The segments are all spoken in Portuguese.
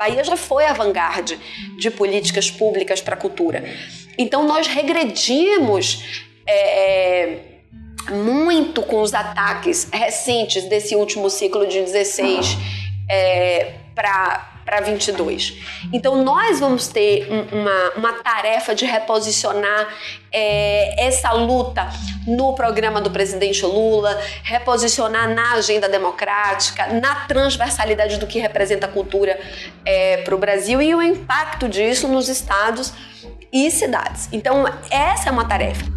Bahia já foi a vanguarda de políticas públicas para a cultura. Então nós regredimos muito com os ataques recentes desse último ciclo de 16 para 22. Então nós vamos ter uma tarefa de reposicionar essa luta no programa do presidente Lula, reposicionar na agenda democrática, na transversalidade do que representa a cultura para o Brasil e o impacto disso nos estados e cidades. Então essa é uma tarefa.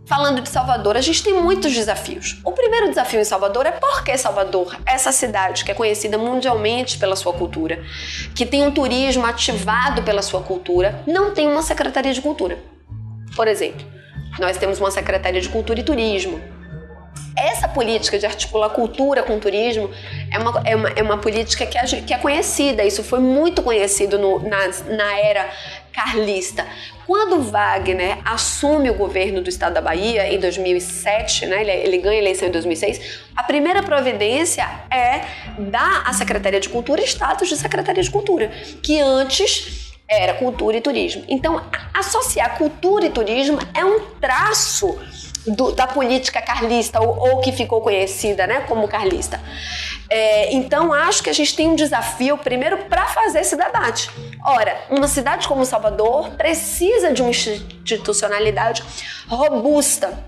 Falando de Salvador, a gente tem muitos desafios. O primeiro desafio em Salvador é por que Salvador, essa cidade que é conhecida mundialmente pela sua cultura, que tem um turismo ativado pela sua cultura, não tem uma Secretaria de Cultura. Por exemplo, nós temos uma Secretaria de Cultura e Turismo. Essa política de articular cultura com turismo é uma política que é conhecida. Isso foi muito conhecido na era carlista. Quando Wagner assume o governo do estado da Bahia em 2007, né, ele ganha a eleição em 2006, a primeira providência é dar à Secretaria de Cultura status de Secretaria de Cultura, que antes era Cultura e Turismo. Então, associar cultura e turismo é um traço da política carlista, ou que ficou conhecida, né, como carlista. Então, acho que a gente tem um desafio, primeiro, para fazer esse debate. Ora, uma cidade como Salvador precisa de uma institucionalidade robusta.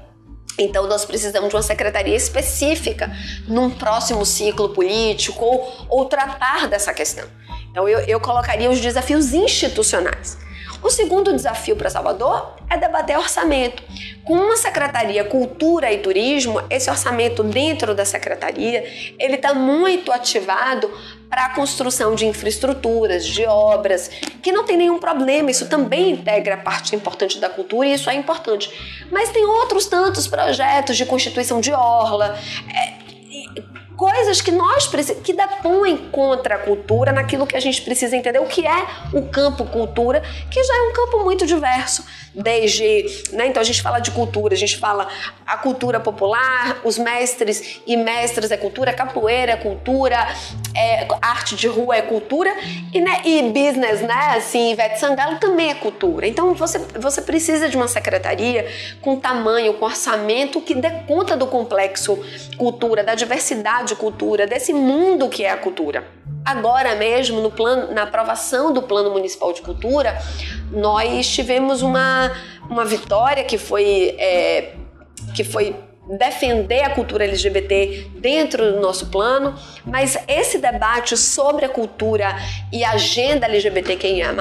Então, nós precisamos de uma secretaria específica num próximo ciclo político ou tratar dessa questão. Então, eu colocaria os desafios institucionais. O segundo desafio para Salvador é debater orçamento. Com uma Secretaria Cultura e Turismo, esse orçamento dentro da Secretaria, ele está muito ativado para a construção de infraestruturas, de obras, que não tem nenhum problema, isso também integra parte importante da cultura e isso é importante. Mas tem outros tantos projetos de constituição de orla, coisas que que depõem contra a cultura naquilo que a gente precisa entender, o que é o campo cultura, que já é um campo muito diverso. Então a gente fala de cultura, a gente fala a cultura popular, os mestres e mestras é cultura, capoeira é cultura, arte de rua é cultura, e business, né, assim, Ivete Sangalo também é cultura. Então você precisa de uma secretaria com tamanho, com orçamento que dê conta do complexo cultura, da diversidade cultura, desse mundo que é a cultura. Agora mesmo, na aprovação do Plano Municipal de Cultura, nós tivemos uma vitória que foi defender a cultura LGBT dentro do nosso plano, mas esse debate sobre a cultura e a agenda LGBTQIA+,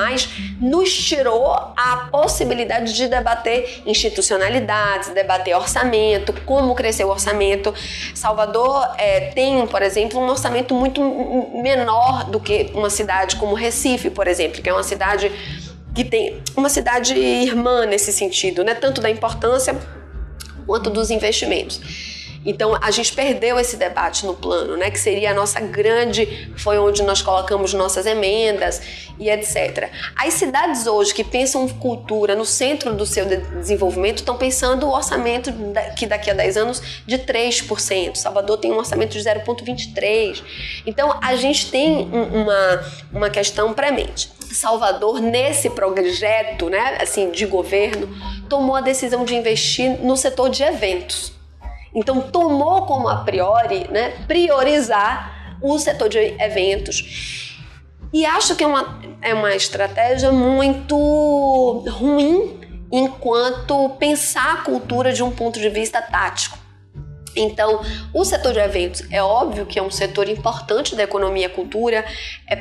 nos tirou a possibilidade de debater institucionalidades, debater orçamento, como crescer o orçamento. Salvador tem, por exemplo, um orçamento muito menor do que uma cidade como Recife, por exemplo, que é uma cidade que tem uma cidade irmã nesse sentido, né? Tanto da importância quanto dos investimentos. Então, a gente perdeu esse debate no plano, né, que seria a nossa foi onde nós colocamos nossas emendas e etc. As cidades hoje que pensam cultura no centro do seu desenvolvimento estão pensando o orçamento que daqui a 10 anos de 3%. Salvador tem um orçamento de 0,23%. Então, a gente tem uma questão premente. Salvador, nesse projeto, né, assim, de governo, tomou a decisão de investir no setor de eventos. Então, tomou como a priori, né, priorizar o setor de eventos. E acho que é uma estratégia muito ruim enquanto pensar a cultura de um ponto de vista tático. Então, o setor de eventos é óbvio que é um setor importante da economia e cultura,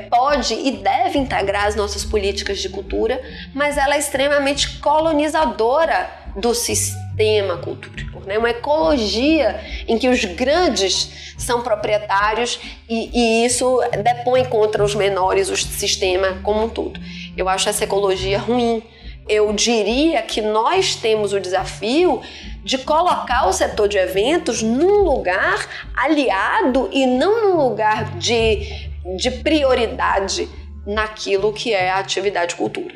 pode e deve integrar as nossas políticas de cultura, mas ela é extremamente colonizadora do sistema cultural, né? Uma ecologia em que os grandes são proprietários e isso depõe contra os menores, o sistema como um todo. Eu acho essa ecologia ruim. Eu diria que nós temos o desafio de colocar o setor de eventos num lugar aliado e não num lugar de prioridade naquilo que é a atividade cultura.